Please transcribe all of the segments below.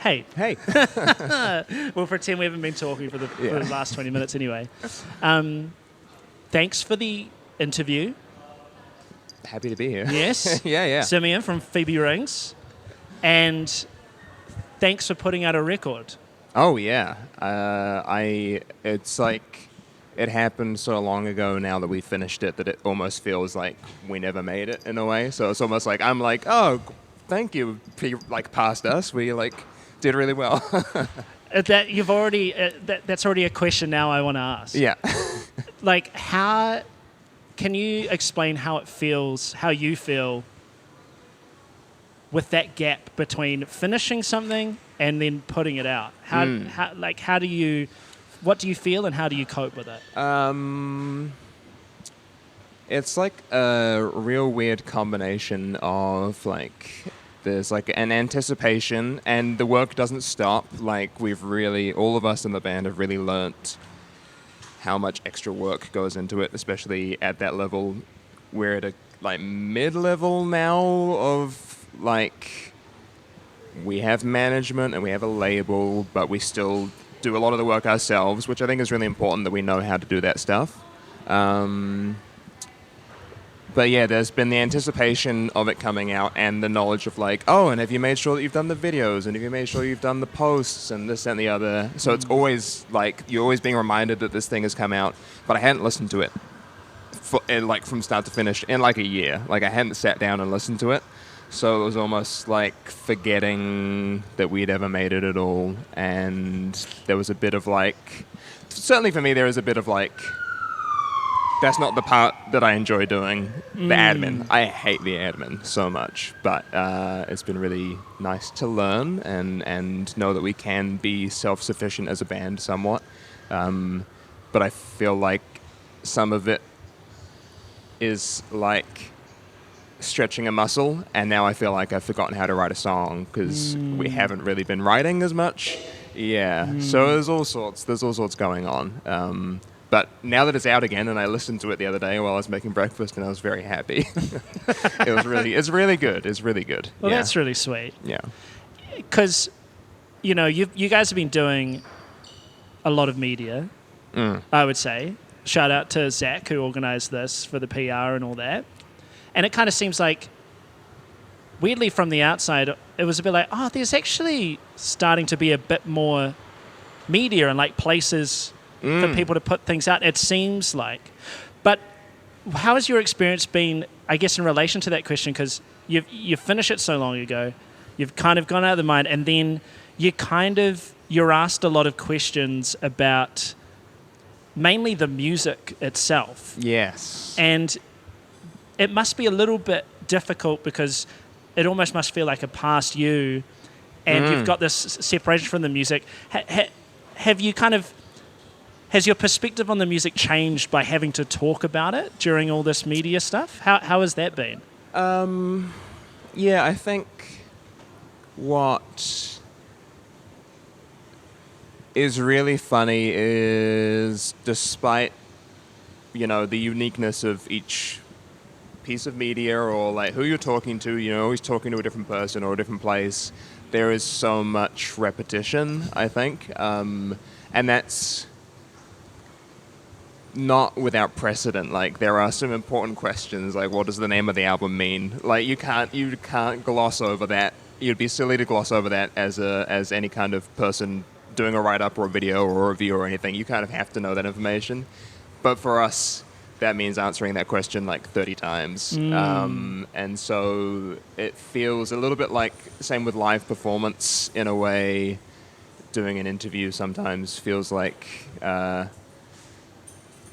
Hey. Hey. We'll pretend we haven't been talking for the last 20 minutes anyway. Thanks for the interview. Happy to be here. Yes. Yeah. Simeon from Phoebe Rings. And thanks for putting out a record. Oh, yeah. It's like, it happened so long ago now that we finished it that it almost feels like we never made it in a way. So it's almost like, I'm like, oh, thank you, past us. We, did really well. That you've already, that's already a question now I want to ask. Yeah. How, can you explain how it feels, how you feel with that gap between finishing something and then putting it out? How do you, what do you feel and how do you cope with it? It's like a real weird combination of there's an anticipation and the work doesn't stop. We've really, all of us in the band have really learnt how much extra work goes into it, especially at that level. We're at a mid-level now of we have management and we have a label, but we still do a lot of the work ourselves, which I think is really important that we know how to do that stuff. But yeah, there's been the anticipation of it coming out and the knowledge of and have you made sure that you've done the videos and have you made sure you've done the posts and this and the other. So it's always you're always being reminded that this thing has come out, but I hadn't listened to it from start to finish in a year. I hadn't sat down and listened to it. So it was almost forgetting that we'd ever made it at all. And there was a bit of certainly for me, there is a bit of that's not the part that I enjoy doing, the admin. I hate the admin so much, but it's been really nice to learn and know that we can be self-sufficient as a band somewhat. But I feel like some of it is stretching a muscle, and now I feel like I've forgotten how to write a song because we haven't really been writing as much. Yeah, so there's all sorts going on. But now that it's out again, and I listened to it the other day while I was making breakfast, and I was very happy. It's really good. It's really good. Well, that's really sweet. Yeah. Because, you guys have been doing a lot of media, I would say. Shout out to Zach, who organised this for the PR and all that. And it kind of seems weirdly from the outside, it was a bit there's actually starting to be a bit more media and places for people to put things out, it seems like. But how has your experience been, I guess, in relation to that question? Because you've finished it so long ago, you've kind of gone out of the mind, and then you're asked a lot of questions about mainly the music itself. Yes. And it must be a little bit difficult because it almost must feel like a past you, and you've got this separation from the music. Have you has your perspective on the music changed by having to talk about it during all this media stuff? How has that been? Yeah, I think what is really funny is despite, the uniqueness of each piece of media or who you're talking to, you're always talking to a different person or a different place. There is so much repetition, I think. And that's not without precedent. There are some important questions, what does the name of the album mean? You can't gloss over that. You'd be silly to gloss over that as any kind of person doing a write-up or a video or a review or anything. You kind of have to know that information. But for us, that means answering that question 30 times. And so it feels a little bit same with live performance in a way. Doing an interview sometimes feels like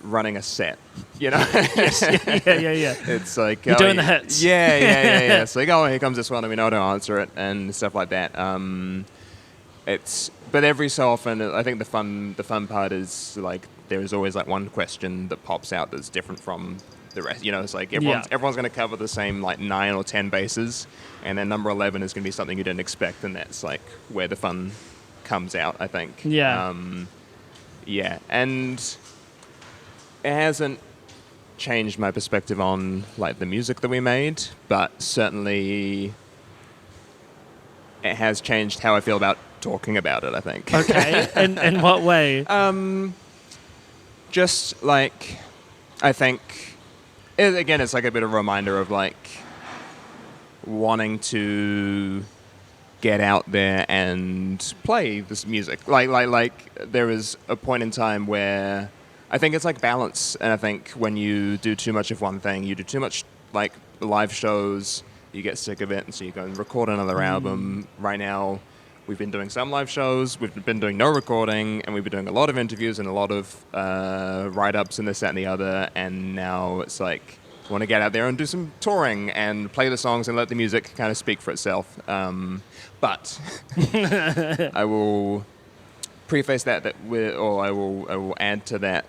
running a set, Yes. Yeah. It's you're doing the hits. Yeah. It's here comes this one, and we know how to answer it and stuff like that. But every so often, I think the fun part is there is always one question that pops out that's different from the rest. It's everyone's going to cover the same 9 or 10 bases, and then number 11 is going to be something you didn't expect, and that's where the fun comes out, I think. Yeah. And it hasn't changed my perspective on the music that we made, but certainly it has changed how I feel about talking about it, I think. Okay. In what way? Just like, I think, again, it's like a bit of a reminder of like wanting to get out there and play this music. Like there was a point in time where I think it's like balance, and I think when you do too much of one thing, you do too much like live shows, you get sick of it, and so you go and record another album. Right now, we've been doing some live shows, we've been doing no recording, and we've been doing a lot of interviews and a lot of write-ups and this, that, and the other, and now it's like, I want to get out there and do some touring and play the songs and let the music kind of speak for itself. But I will preface that I will add to that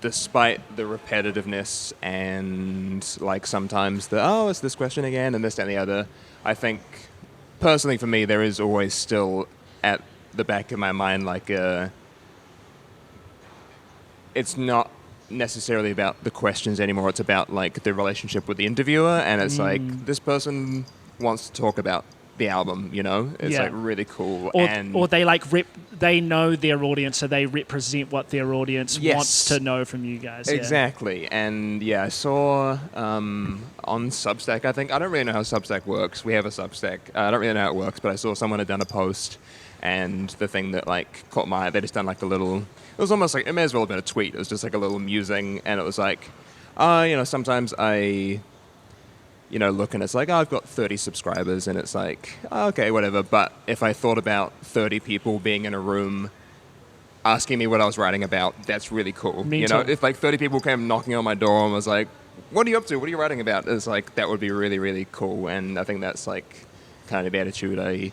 despite the repetitiveness and like sometimes it's this question again and this, that, and the other, I think personally for me there is always still at the back of my mind like it's not necessarily about the questions anymore. It's about like the relationship with the interviewer, and it's like this person wants to talk about the album, you know? It's like really cool. Or they like they know their audience, so they represent what their audience wants to know from you guys. Exactly. And I saw on Substack, I think, I don't really know how Substack works. We have a Substack. I don't really know how it works, but I saw someone had done a post, and the thing that like caught my eye, they just done like a little, it was almost like, it may as well have been a tweet. It was just like a little musing, and it was like, sometimes I look and it's like, I've got 30 subscribers, and it's like, okay, whatever. But if I thought about 30 people being in a room asking me what I was writing about, that's really cool. If like 30 people came knocking on my door and was like, what are you up to? What are you writing about? It's like, that would be really, really cool. And I think that's like kind of the attitude I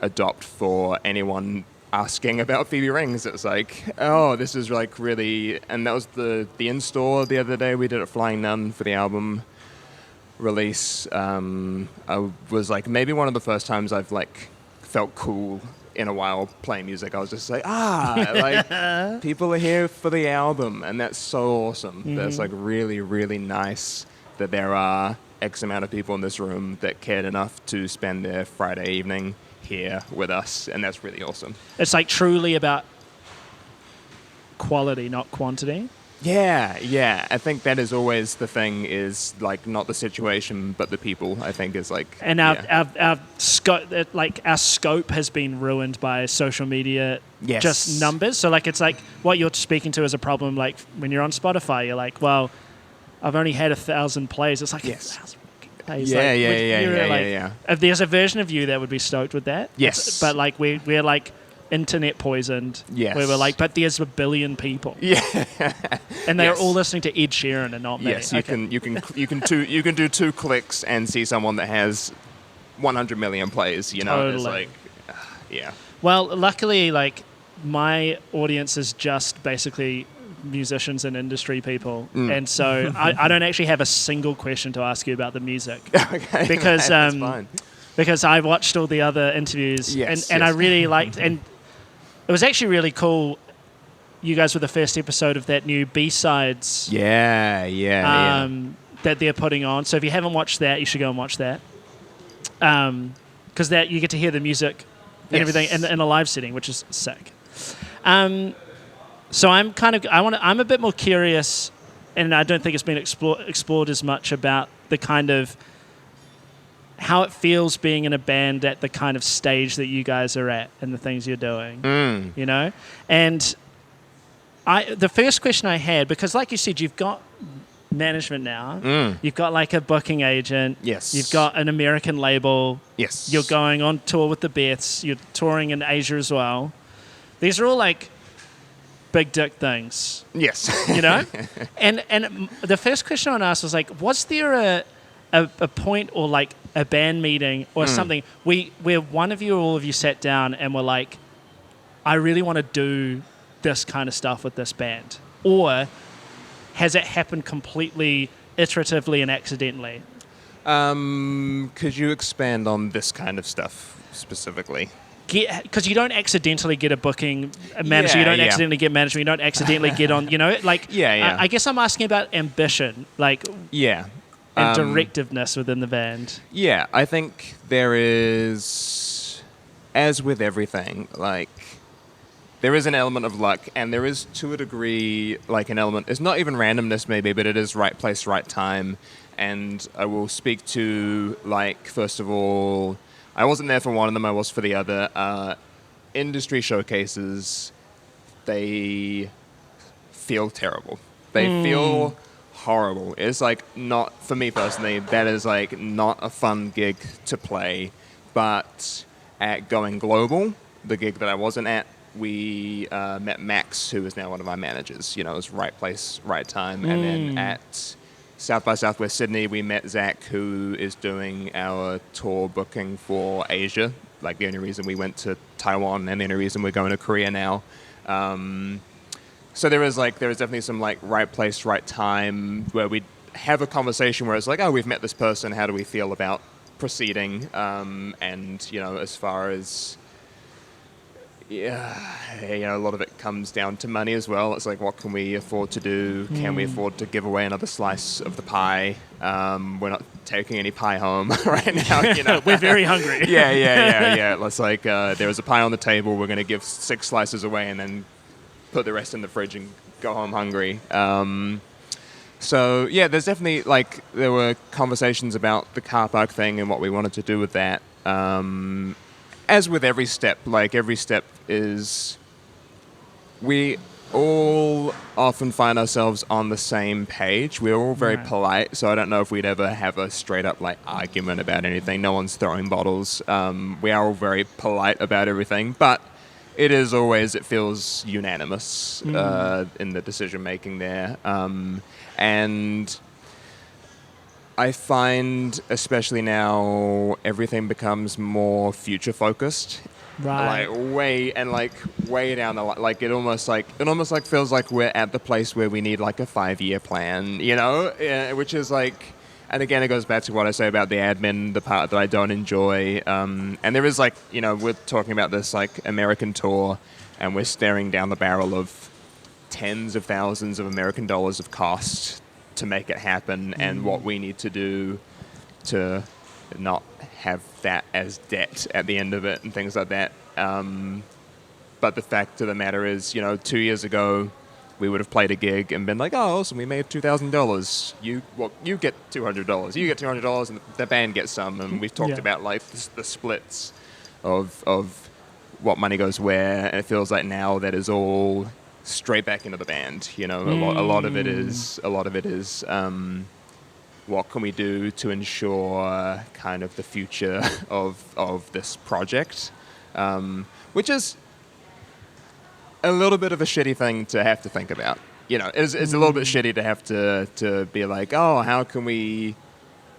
adopt for anyone asking about Phoebe Rings. It's like, oh, this is like really, and that was the in-store the other day. We did at Flying Nun for the album release. I was like, maybe one of the first times I've like felt cool in a while playing music. I was just like, like people are here for the album, and that's so awesome. That's like really, really nice that there are X amount of people in this room that cared enough to spend their Friday evening here with us, and that's really awesome. It's like truly about quality, not quantity. Yeah. I think that is always the thing, is like not the situation, but the people, I think is like... And our scope has been ruined by social media, just numbers. So like, it's like what you're speaking to is a problem. Like when you're on Spotify, you're like, well, I've only had 1,000 plays. It's like 1,000 plays. Yeah. If there's a version of you that would be stoked with that. Yes. But like we're like internet poisoned. Yes. Where we're like, but there's 1 billion people. Yeah. And they're all listening to Ed Sheeran and not me. Yes, you can do 2 clicks and see someone that has 100 million plays, Totally. It's like Well, luckily like my audience is just basically musicians and industry people, and so I don't actually have a single question to ask you about the music. Okay. Because that's fine. Because I watched all the other interviews, and I really liked, and it was actually really cool. You guys were the first episode of that new B-sides that they're putting on. So if you haven't watched that, you should go and watch that. Because that you get to hear the music and everything in a live setting, which is sick. So I'm a bit more curious, and I don't think it's been explored as much about the kind of how it feels being in a band at the kind of stage that you guys are at and the things you're doing, And the first question I had, because like you said, you've got management now, you've got like a booking agent, you've got an American label, you're going on tour with the Beths, you're touring in Asia as well. These are all like big dick things. Yes. And the first question I want to ask was like, was there a point or like a band meeting or something where one of you or all of you sat down and were like, I really want to do this kind of stuff with this band? Or has it happened completely iteratively and accidentally? Could you expand on this kind of stuff specifically? Because you don't accidentally get a booking manager, you don't accidentally get management, you don't accidentally get on, I guess I'm asking about ambition, and directiveness within the band. Yeah, I think there is as with everything, like, there is an element of luck, and there is, to a degree, like an element, it's not even randomness maybe, but it is right place, right time. And I will speak to, like, first of all, I wasn't there for one of them, I was for the other. Industry showcases, they feel terrible. They feel horrible. It's like not, for me personally, that is like not a fun gig to play. But at Going Global, the gig that I wasn't at, we met Max, who is now one of our managers. You know, it was right place, right time. And then at South by Southwest Sydney, we met Zach, who is doing our tour booking for Asia. Like, the only reason we went to Taiwan and the only reason we're going to Korea now. So there is definitely some like right place, right time where we have a conversation where it's like, oh, we've met this person. How do we feel about proceeding? And, you know, as far as, a lot of it comes down to money as well. It's like, what can we afford to do? Can we afford to give away another slice of the pie? We're not taking any pie home right now. You know, we're very hungry. Yeah. It's like there was a pie on the table. We're going to give 6 slices away and then put the rest in the fridge and go home hungry. So yeah, there's definitely like there were conversations about the car park thing and what we wanted to do with that. As with every step, like every step is, we all often find ourselves on the same page. We're all very polite, so I don't know if we'd ever have a straight up like argument about anything. No one's throwing bottles. We are all very polite about everything, but it feels unanimous in the decision making there. And I find, especially now, everything becomes more future focused. Right. Way down the line. Like it almost feels like we're at the place where we need like a 5-year plan, you know? Which is like, and again, it goes back to what I say about the admin, the part that I don't enjoy. And there is like, you know, we're talking about this like American tour, and we're staring down the barrel of tens of thousands of American dollars of cost to make it happen, and what we need to do to not have that as debt at the end of it and things like that. But the fact of the matter is, you know, 2 years ago, we would have played a gig and been like, oh, awesome, we made $2,000. You get $200. You get $200, and the band gets some. And we've talked about like the splits of what money goes where, and it feels like now that is all straight back into the band. You know, a lot of it is what can we do to ensure kind of the future of this project, which is a little bit of a shitty thing to have to think about. You know, it's a little bit shitty to have to be like, oh, how can we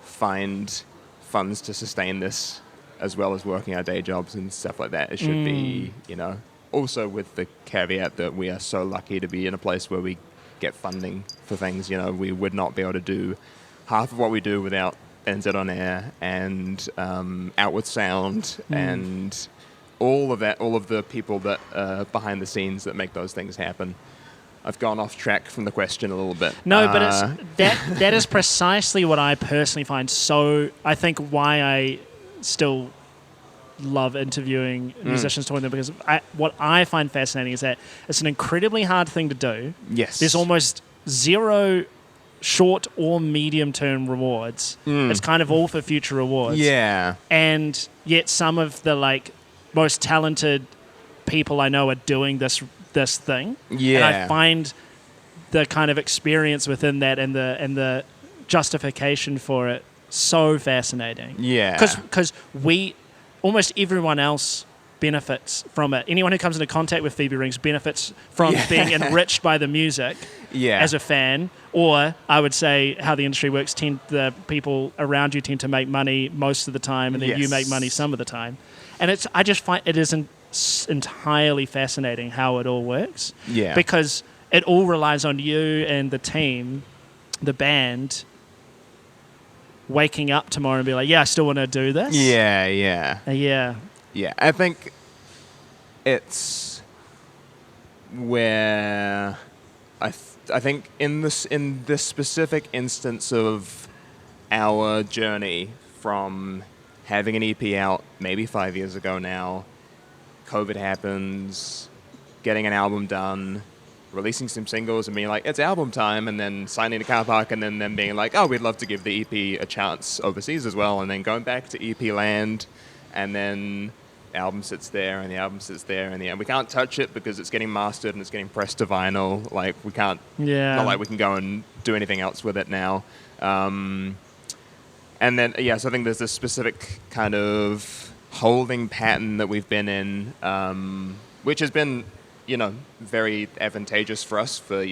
find funds to sustain this as well as working our day jobs and stuff like that. It should be, you know, also with the caveat that we are so lucky to be in a place where we get funding for things. You know, we would not be able to do half of what we do without NZ On Air and Outward Sound and all of that, all of the people that behind the scenes that make those things happen. I've gone off track from the question a little bit. No, but that is precisely what I personally find so, I think why I still love interviewing musicians, talking to them, because what I find fascinating is that it's an incredibly hard thing to do. Yes. There's almost zero short or medium-term rewards. It's kind of all for future rewards. Yeah. And yet some of the like most talented people I know are doing this thing. Yeah. And I find the kind of experience within that and the justification for it so fascinating. Yeah. Because almost everyone else benefits from it. Anyone who comes into contact with Phoebe Rings benefits from being enriched by the music as a fan. Or I would say how the industry works, the people around you tend to make money most of the time, and then you make money some of the time. And I just find it isn't entirely fascinating how it all works. Yeah. Because it all relies on you and the team, the band, waking up tomorrow and be like, yeah, I still want to do this. Yeah. Yeah. I think it's where I think in this specific instance of our journey from having an EP out maybe 5 years ago now COVID happens, getting an album done, releasing some singles and being like, it's album time, and then signing to Carpark, and then them being like, oh, we'd love to give the EP a chance overseas as well, and then going back to EP land, and then the album sits there, and the album sits there, and we can't touch it because it's getting mastered and it's getting pressed to vinyl. Like, we can't, not like we can go and do anything else with it now. And then, so I think there's this specific kind of holding pattern that we've been in, which has been, very advantageous for us for,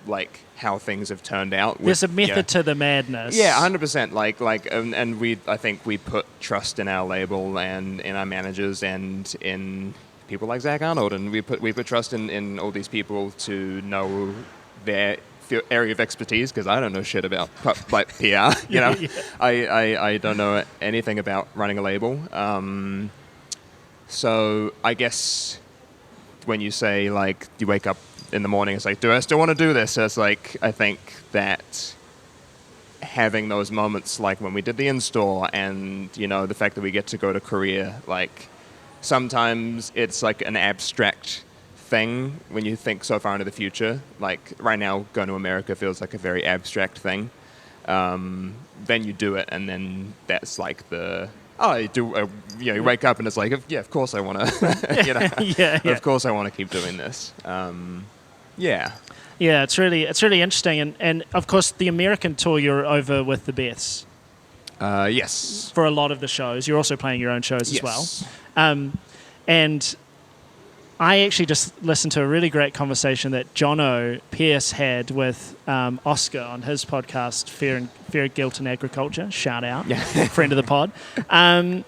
like how things have turned out. There's a method to the madness. Yeah, 100%. And I think we put trust in our label and in our managers and in people like Zach Arnold, and we put trust in all these people to know their area of expertise, because I don't know shit about like PR. I don't know anything about running a label. So I guess when you say like you wake up in the morning, it's like, do I still want to do this? It's like, I think that having those moments, like when we did the in-store, and the fact that we get to go to Korea, like sometimes it's like an abstract thing when you think so far into the future. Like right now, going to America feels like a very abstract thing. Then you do it, and then that's like the you wake up and it's like, of course I want to, of course I want to keep doing this. Yeah, it's really interesting, and of course the American tour, you're over with the Beths. Yes. For a lot of the shows, you're also playing your own shows as well. And I actually just listened to a really great conversation that Jono Pierce had with Oscar on his podcast, Fear, Guilt and Agriculture. Shout out, friend of the pod. And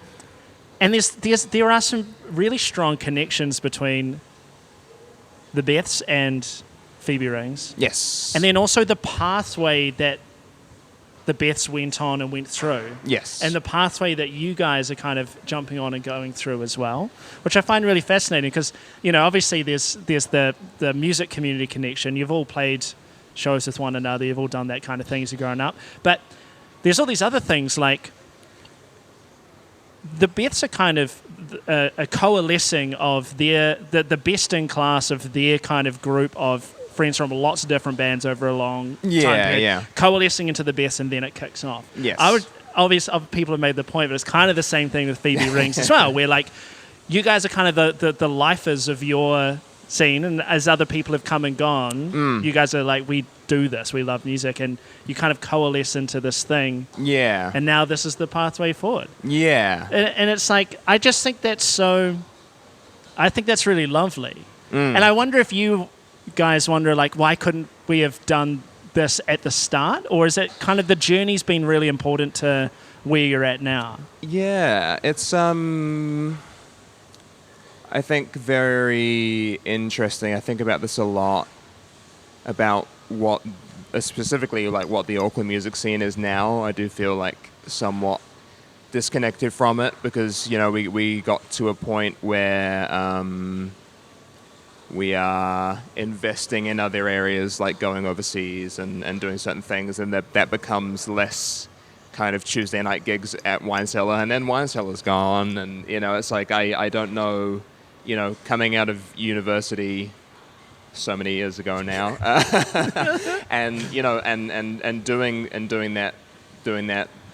there are some really strong connections between the Beths and Phoebe Rings. Yes. And then also the pathway that the Beths went on and went through. Yes. And the pathway that you guys are kind of jumping on and going through as well, which I find really fascinating because, obviously there's the music community connection. You've all played shows with one another. You've all done that kind of thing as you're growing up. But there's all these other things, like the Beths are kind of a coalescing of the best in class of their kind of group of friends from lots of different bands over a long time period, coalescing into the Beths, and then it kicks off. Yes. Obviously, other people have made the point, but it's kind of the same thing with Phoebe Rings as well, where like you guys are kind of the lifers of your scene, and as other people have come and gone, you guys are like, we do this, we love music, and you kind of coalesce into this thing. Yeah. And now this is the pathway forward. Yeah. And it's like, I just think that's really lovely. And I wonder if you guys wonder, like, why couldn't we have done this at the start? Or is it kind of the journey's been really important to where you're at now? Yeah, it's I think very interesting. I think about this a lot, about what specifically like what the Auckland music scene is now. I do feel like somewhat disconnected from it because we got to a point where we are investing in other areas, like going overseas and doing certain things, and that becomes less kind of Tuesday night gigs at Wine Cellar, and then Wine Cellar's gone, and it's like I don't know, coming out of university so many years ago now, and doing that,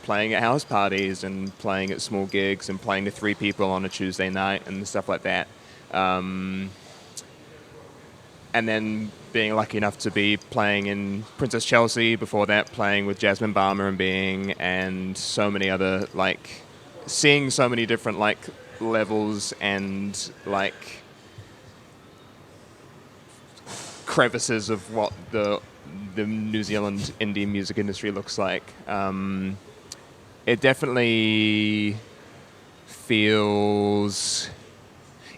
playing at house parties and playing at small gigs and playing to 3 people on a Tuesday night and stuff like that. And then being lucky enough to be playing in Princess Chelsea, before that playing with Jasmine Balmer and so many other, like, seeing so many different, like, levels and, like, crevices of what the New Zealand indie music industry looks like. It definitely feels...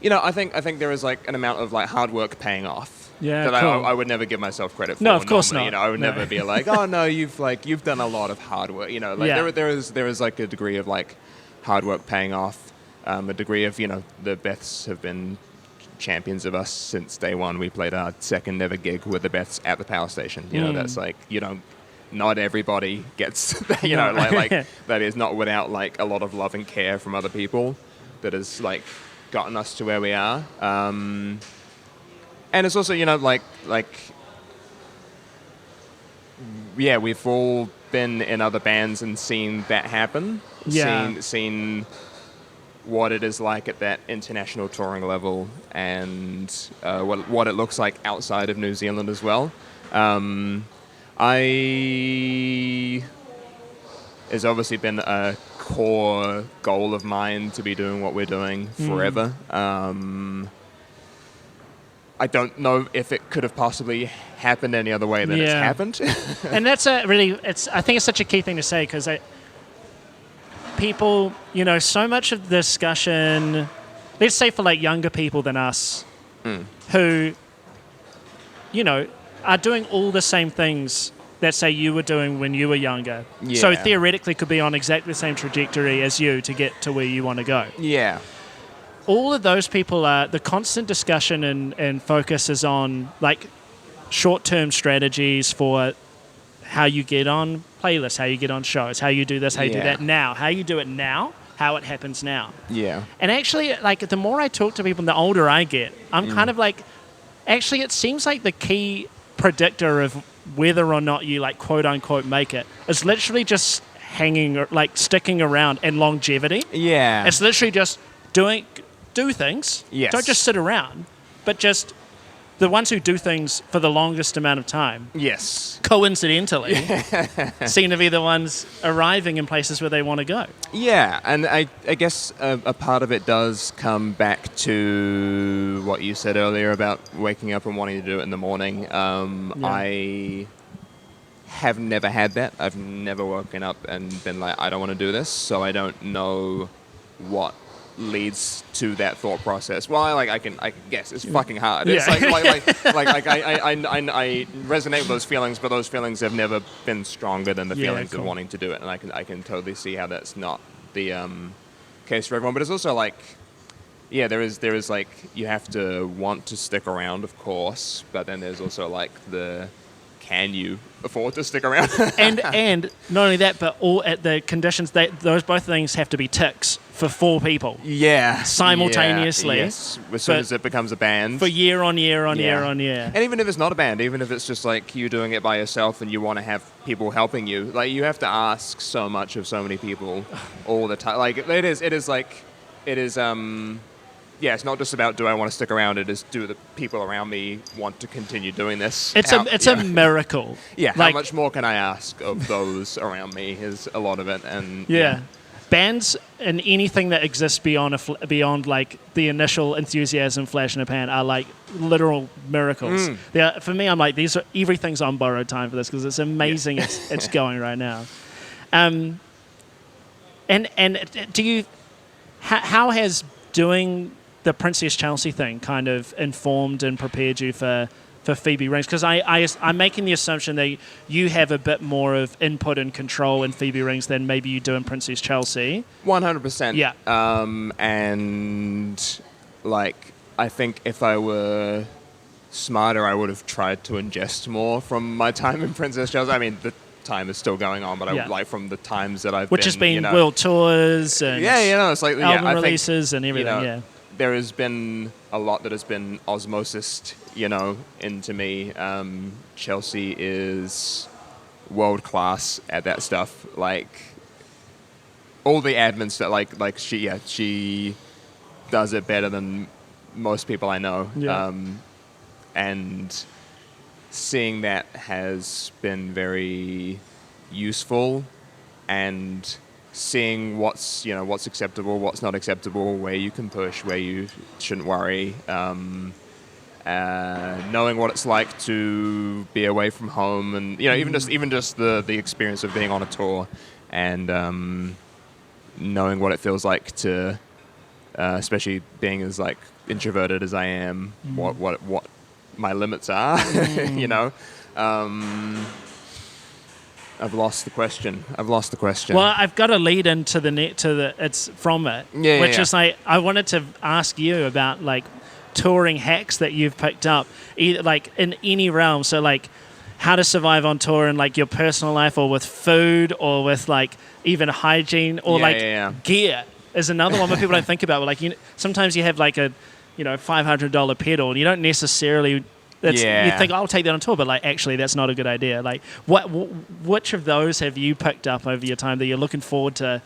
I think there is, like, an amount of, like, hard work paying off. Yeah, that cool. I would never give myself credit for. No, of course not. I would never be like, oh no, you've done a lot of hard work. There is like a degree of like hard work paying off. A degree of the Beths have been champions of us since day one. We played our second ever gig with the Beths at the power station. That's like not everybody gets like that is not without like a lot of love and care from other people. That is like gotten us to where we are. And it's also, yeah, we've all been in other bands and seen that happen. Yeah. Seen what it is like at that international touring level, and what it looks like outside of New Zealand as well. It's obviously been a core goal of mine to be doing what we're doing forever. I don't know if it could have possibly happened any other way than it's happened. And that's I think it's such a key thing to say, because people, so much of the discussion, let's say for like younger people than us, who, are doing all the same things that say you were doing when you were younger. Yeah. So theoretically could be on exactly the same trajectory as you to get to where you want to go. Yeah. All of those people are, the constant discussion and focus is on like short-term strategies for how you get on playlists, how you get on shows, how you do this, how you do that now, how you do it now, how it happens now. Yeah. And actually, like, the more I talk to people, the older I get, I'm kind of like, actually, it seems like the key predictor of whether or not you, like, quote-unquote make it is literally just hanging, like, sticking around, and longevity. Yeah. It's literally just do things. Yes. Don't just sit around, but just the ones who do things for the longest amount of time. Yes. Coincidentally, seem to be the ones arriving in places where they want to go. Yeah, and I guess a part of it does come back to what you said earlier about waking up and wanting to do it in the morning. I have never had that. I've never woken up and been like, I don't want to do this, so I don't know what leads to that thought process. Well, I can guess it's fucking hard. It's I resonate with those feelings, but those feelings have never been stronger than the feelings of wanting to do it, and I can totally see how that's not the case for everyone. But it's also like, there is like, you have to want to stick around, of course, but then there's also like can you afford to stick around? and not only that, but all at the conditions, those both things have to be ticks for 4 people. Yeah. Simultaneously. Yes. As soon as it becomes a band. For year on year on year on year. And even if it's not a band, even if it's just like you doing it by yourself and you want to have people helping you, like, you have to ask so much of so many people all the time. Like, it is it's not just about do I want to stick around, it is do the people around me want to continue doing this. It's a miracle. Yeah, like, how much more can I ask of those around me is a lot of it. And bands and anything that exists beyond like the initial enthusiasm, flash in a pan, are like literal miracles. For me, I'm like, everything's on borrowed time for this, because it's amazing it's going right now. And do you, how has doing the Princess Chelsea thing kind of informed and prepared you for Phoebe Rings? Because I'm making the assumption that you have a bit more of input and control in Phoebe Rings than maybe you do in Princess Chelsea. 100%. Yeah. And like, I think if I were smarter, I would have tried to ingest more from my time in Princess Chelsea. I mean, the time is still going on, but I like from the times that I've which has been world tours and it's like album releases and everything. There has been a lot that has been osmosis, into me. Chelsea is world class at that stuff. Like, all the admin stuff, like she does it better than most people I know. Yeah. And seeing that has been very useful, and seeing what's acceptable, what's not acceptable, where you can push, where you shouldn't worry, knowing what it's like to be away from home, and even just the experience of being on a tour, and knowing what it feels like to, especially being as like introverted as I am, what my limits are, I've lost the question. Well, I've got a lead into it's from it, which is like, I wanted to ask you about like touring hacks that you've picked up, either like in any realm. So like, how to survive on tour in like your personal life, or with food, or with like even hygiene, or gear is another one that people don't think about. Like, sometimes you have like a, $500 pedal, and you don't necessarily. You think, I'll take that on tour, but like actually that's not a good idea. Like, which of those have you picked up over your time that you're looking forward to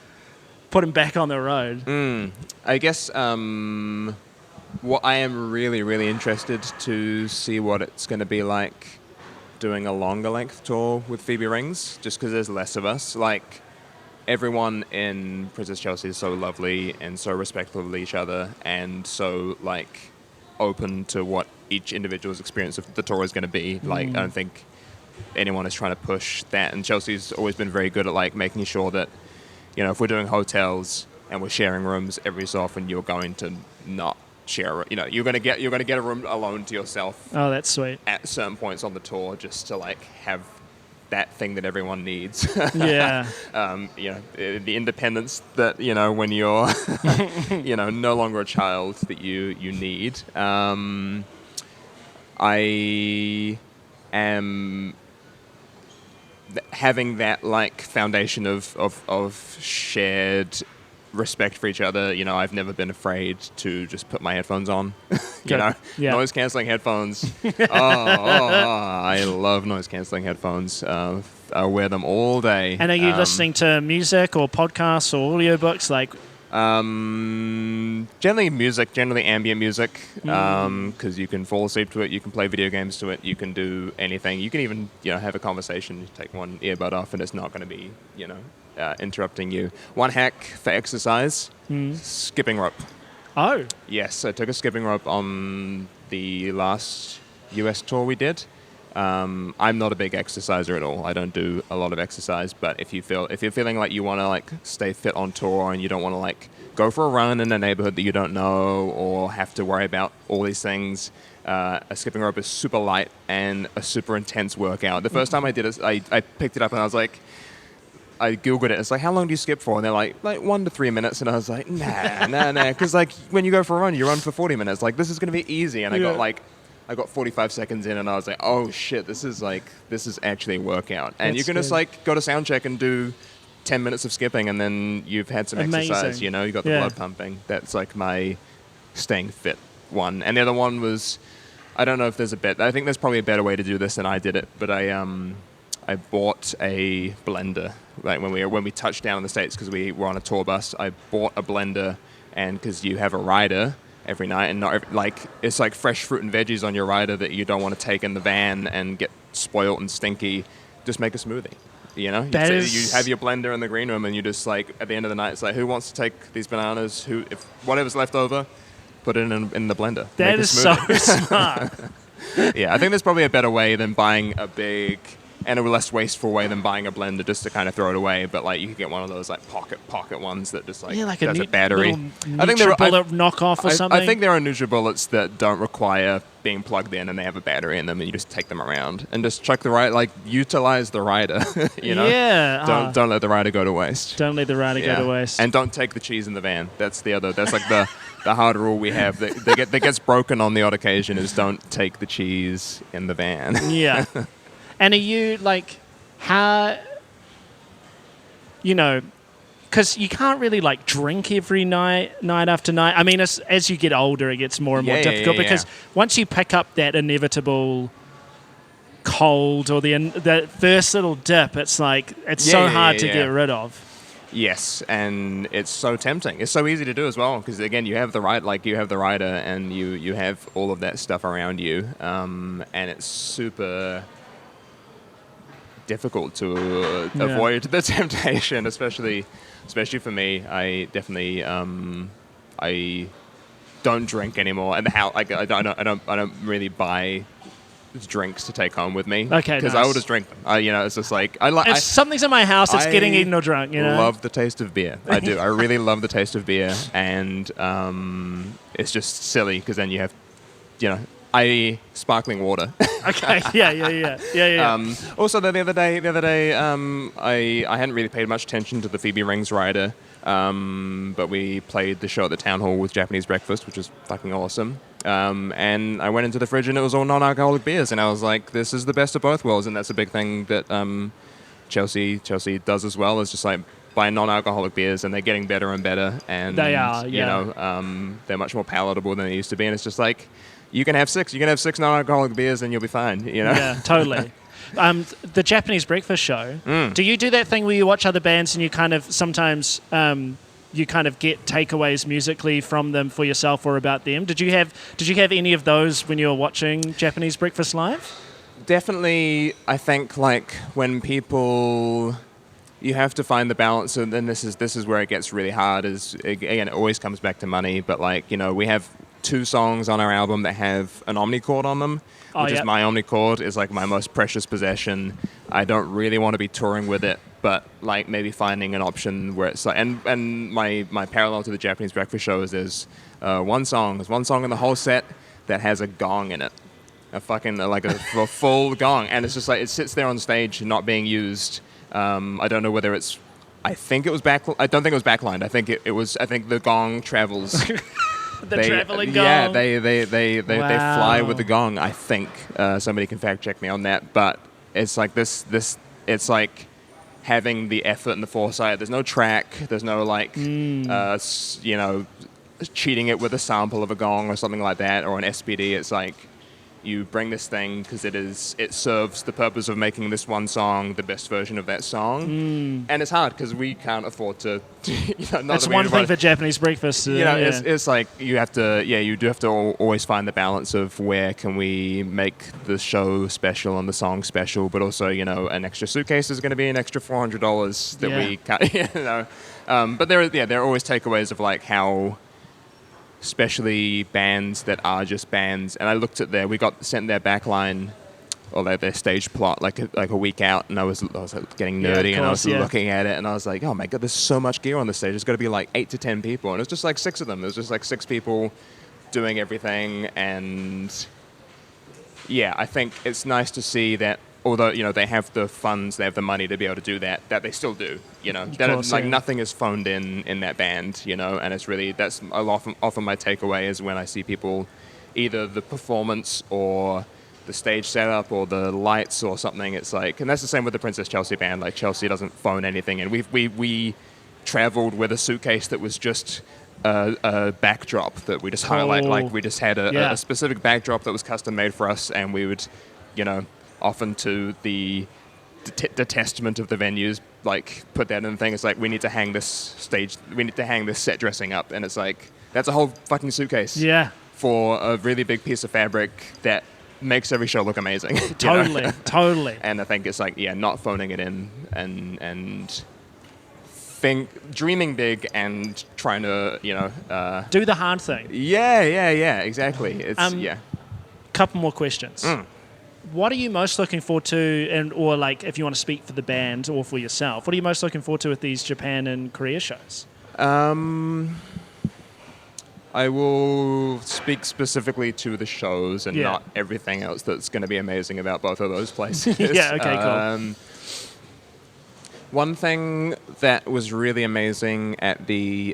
putting back on the road? I guess what I am really, really interested to see what it's going to be like doing a longer length tour with Phoebe Rings, just because there's less of us. Like, everyone in Princess Chelsea is so lovely and so respectful of each other and so like open to what each individual's experience of the tour is going to be. Like, I don't think anyone is trying to push that, and Chelsea's always been very good at like making sure that, if we're doing hotels and we're sharing rooms, every so often you're going to not share. You're going to get a room alone to yourself. Oh, that's sweet. At certain points on the tour, just to like have that thing that everyone needs. Yeah. The independence that when you're no longer a child that you need. I am having that like foundation of shared respect for each other. I've never been afraid to just put my headphones on. Noise cancelling headphones. I love noise cancelling headphones. I wear them all day. And are you listening to music or podcasts or audiobooks? Like, generally ambient music, because you can fall asleep to it, you can play video games to it, you can do anything. You can even, have a conversation, take one earbud off, and it's not going to be, interrupting you. One hack for exercise, skipping rope. Oh. Yes, I took a skipping rope on the last US tour we did. I'm not a big exerciser at all. I don't do a lot of exercise, but if you're feeling like you want to like stay fit on tour and you don't want to like go for a run in a neighborhood that you don't know or have to worry about all these things, a skipping rope is super light and a super intense workout. The first time I did it, I picked it up and I was like, I Googled it. It's like, how long do you skip for? And they're like 1 to 3 minutes. And I was like, nah. Because like when you go for a run, you run for 40 minutes. Like, this is going to be easy. And I got 45 seconds in and I was like, oh shit, this is actually a workout. And you can just like go to sound check and do 10 minutes of skipping and then you've had some exercise, you got the blood pumping. That's like my staying fit one. And the other one was, I don't know if there's I think there's probably a better way to do this than I did it, but I bought a blender. Like when we touched down in the States, because we were on a tour bus, I bought a blender, and because you have a rider every night, and it's like fresh fruit and veggies on your rider that you don't want to take in the van and get spoiled and stinky. Just make a smoothie. You have your blender in the green room, and you just like at the end of the night, it's like, who wants to take these bananas? If whatever's left over, put it in the blender. That is so smart. Yeah, I think there's probably a better way than buying a big. And a less wasteful way than buying a blender just to kind of throw it away. But like you could get one of those like pocket ones that just does a battery. I think they're a knockoff or something. I think there are NutriBullets that don't require being plugged in and they have a battery in them, and you just take them around and just chuck the rider, like utilize the rider. Yeah. Don't let the rider go to waste. Don't let the rider go to waste. And don't take the cheese in the van. That's the other. That's like the hard rule we have that gets broken on the odd occasion is don't take the cheese in the van. Yeah. And are you, like, how, because you can't really, like, drink every night after night. I mean, as you get older, it gets more and more difficult because once you pick up that inevitable cold or the first little dip, it's like, it's so hard to get rid of. Yes, and it's so tempting. It's so easy to do as well because, again, you have the rider and you have all of that stuff around you, and it's super difficult to avoid the temptation, especially for me. I definitely I don't drink anymore, and I don't really buy drinks to take home with me. Okay, because nice. I will just drink them. It's just like if something's in my house, it's getting eaten or drunk. Love the taste of beer. I do. I really love the taste of beer, and it's just silly because then you have, sparkling water. Okay. Yeah. Also, the other day, I hadn't really paid much attention to the Phoebe Rings rider, but we played the show at the town hall with Japanese breakfast, which was fucking awesome. And I went into the fridge and it was all non-alcoholic beers, and I was like, this is the best of both worlds, and that's a big thing that Chelsea does as well. Is just like by non-alcoholic beers, and they're getting better and better. And They are, you yeah. know, they're much more palatable than they used to be. And it's just like you can have six non-alcoholic beers, and you'll be fine. You know? Yeah, totally. The Japanese breakfast show. Do you do that thing where you watch other bands and you kind of sometimes you kind of get takeaways musically from them for yourself or about them? Did you have any of those when you were watching Japanese Breakfast Live? Definitely, I think like when people, you have to find the balance, and then this is where it gets really hard. Is again, it always comes back to money. But like, you know, we have 2 songs on our album that have an omnichord on them, which is my omnichord, is like my most precious possession. I don't really want to be touring with it, but like maybe finding an option where it's like, and my parallel to the Japanese breakfast show is there's one song in the whole set that has a gong in it. A fucking like a full gong, and it's just like it sits there on stage not being used. I don't know whether it's. I think it was back. I don't think it was backlined. I think it was. I think the gong travels. Traveling gong. Yeah, they fly with the gong. I think somebody can fact check me on that, but it's like this. It's like having the effort and the foresight. There's no track. There's no like you know, cheating it with a sample of a gong or something like that, or an SPD. It's like. You bring this thing because it serves the purpose of making this one song the best version of that song, and it's hard because we can't afford to. You know, That's one thing for Japanese breakfast. You know, it's like you have to. Yeah, you do have to always find the balance of where can we make the show special and the song special, but also you know an extra suitcase is going to be an extra $400 that we can't. You know, but there are always takeaways of like how. Especially bands that are just bands, and I looked at we got sent their backline or their stage plot like a week out, and I was like, getting nerdy, and I was looking at it, and I was like, oh my god, there's so much gear on the stage. There's got to be like 8 to 10 people, and it was just like 6 of them. There's just like 6 people doing everything, and yeah, I think it's nice to see that. Although you know they have the funds, they have the money to be able to do that they still do. You know, nothing is phoned in that band. You know, and it's really that's often my takeaway is when I see people, either the performance or the stage setup or the lights or something. It's like, and that's the same with the Princess Chelsea band. Like Chelsea doesn't phone anything, and we traveled with a suitcase that was just. A backdrop that we just highlight. Like we just had a specific backdrop that was custom made for us, and we would, you know. Often to the testament of the venues, like put that in the thing. It's like we need to hang this set dressing up, and it's like that's a whole fucking suitcase. Yeah. For a really big piece of fabric that makes every show look amazing. Totally. And I think it's like not phoning it in and dreaming big and trying to do the hard thing. Yeah. Exactly. It's Couple more questions. What are you most looking forward to, or like if you want to speak for the band or for yourself, what are you most looking forward to with these Japan and Korea shows? I will speak specifically to the shows and not everything else that's going to be amazing about both of those places. Cool. One thing that was really amazing at the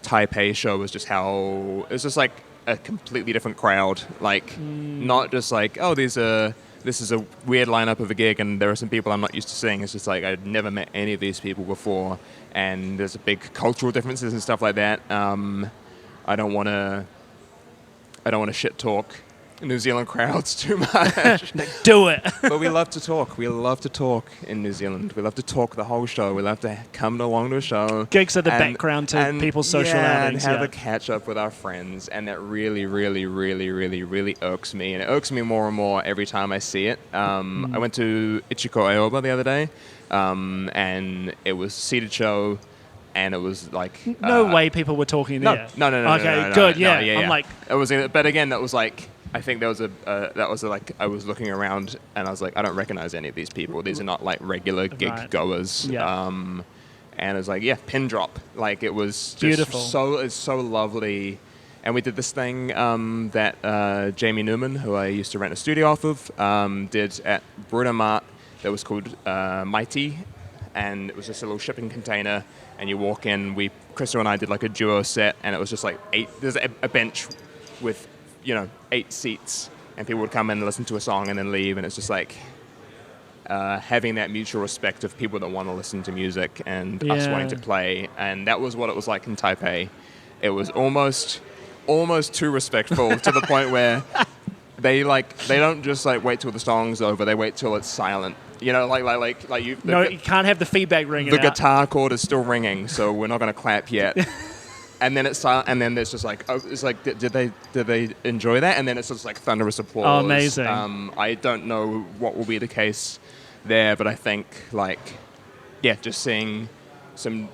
Taipei show was just how it was just like a completely different crowd, like not just like this is a weird lineup of a gig and there are some people I'm not used to seeing. It's just like I'd never met any of these people before, and there's a big cultural differences and stuff like that. I don't want to shit talk New Zealand crowds too much. Do it. But we love to talk. We love to talk in New Zealand. We love to talk the whole show. We love to come along to a show. Gigs are the background to people's social outings. And have a catch up with our friends. And that really, really, really, really, really irks me. And it irks me more and more every time I see it. I went to Ichiko Aoba the other day, and it was a seated show. And it was like no way people were talking there. No. Okay, good. Yeah. I'm like, it was. But again, that was like. I think there was I was looking around and I was like, I don't recognize any of these people. These are not like regular gig goers. Yeah. And it was like, pin drop. Like it was just beautiful. It's so lovely. And we did this thing that Jamie Newman, who I used to rent a studio off of, did at Bruno Mart that was called Mighty. And it was just a little shipping container. And you walk in, Krista and I did like a duo set, and it was just like 8, there's a bench with 8 seats, and people would come in and listen to a song and then leave, and it's just like, having that mutual respect of people that want to listen to music and us wanting to play. And that was what it was like in Taipei. It was almost too respectful to the point where they don't just like wait till the song's over. They wait till it's silent. You know, like you. You can't have the feedback ringing. The guitar chord is still ringing, so we're not going to clap yet. And then it's silent, and then there's just like, oh, it's like, did they enjoy that? And then it's just like thunderous applause. Oh, amazing! I don't know what will be the case there, but I think just seeing some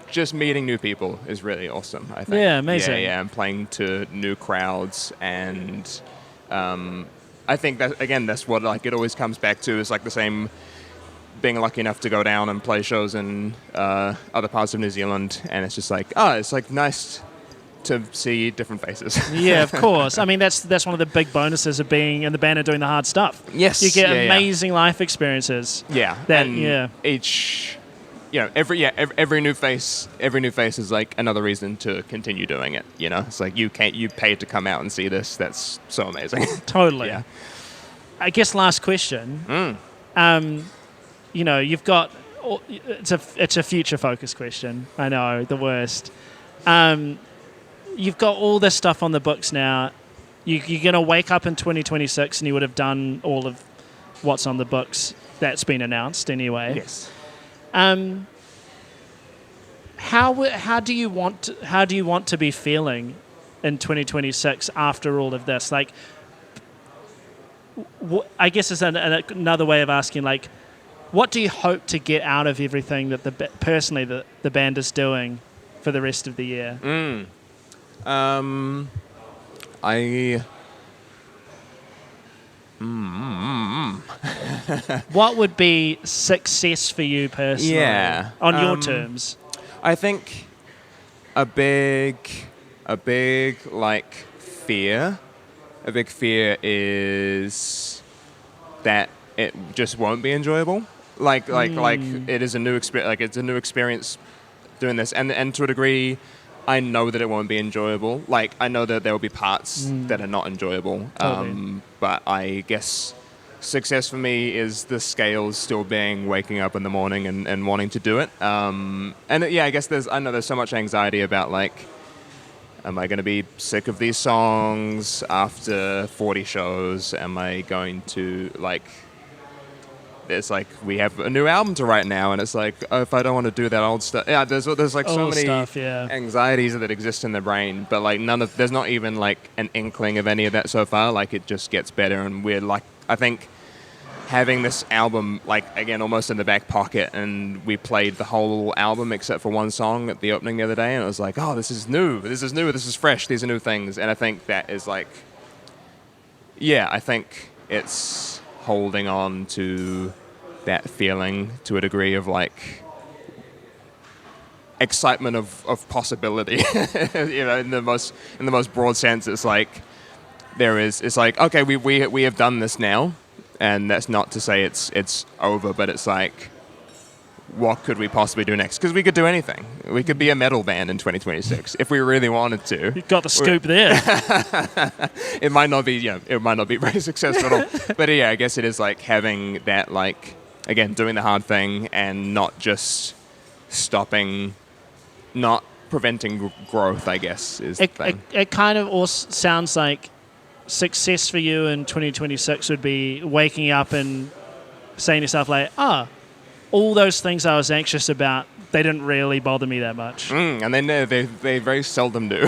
just meeting new people is really awesome. I think. Yeah, amazing. Yeah, and playing to new crowds, and I think that again, that's what it always comes back to is like the same. Being lucky enough to go down and play shows in other parts of New Zealand, and it's just like, it's like nice to see different faces. Yeah, of course. I mean, that's one of the big bonuses of being in the band and doing the hard stuff. Yes, you get amazing life experiences. Yeah, each, every new face is like another reason to continue doing it. You know, it's like you paid to come out and see this. That's so amazing. Totally. Yeah. I guess last question. You've got it's a future focused question. I know, the worst. You've got all this stuff on the books now. You're going to wake up in 2026 and you would have done all of what's on the books that's been announced anyway. Yes. How do you want to be feeling in 2026 after all of this? Like, I guess it's another way of asking, like, what do you hope to get out of everything that the band is doing for the rest of the year? What would be success for you personally? Yeah. On your terms. I think a big fear is that it just won't be enjoyable. Like it is a new experience. Like it's a new experience doing this, and to a degree, I know that it won't be enjoyable. Like I know that there will be parts that are not enjoyable. Totally. But I guess success for me is the scales still being waking up in the morning and wanting to do it. I guess there's so much anxiety about like, am I going to be sick of these songs after 40 shows? Am I going to it's like we have a new album to write now, and it's like, if I don't want to do that old stuff, there's like so many anxieties that exist in the brain, but like there's not even like an inkling of any of that so far. Like it just gets better, and we're like, I think having this album like again almost in the back pocket, and we played the whole album except for one song at the opening the other day, and it was like, oh, this is new, this is fresh, these are new things, and I think that is like, I think it's holding on to that feeling to a degree of like excitement of possibility. In the most broad sense, it's like it's like, okay, we have done this now, and that's not to say it's over, but it's like, what could we possibly do next? Because we could do anything. We could be a metal band in 2026 if we really wanted to. You got the scoop there. It might not be, it might not be very successful at all. But I guess it is like having that, like, again, doing the hard thing and not just stopping, not preventing growth, I guess, is the thing. It kind of also sounds like success for you in 2026 would be waking up and saying to yourself, like, all those things I was anxious about, they didn't really bother me that much. And they very seldom do.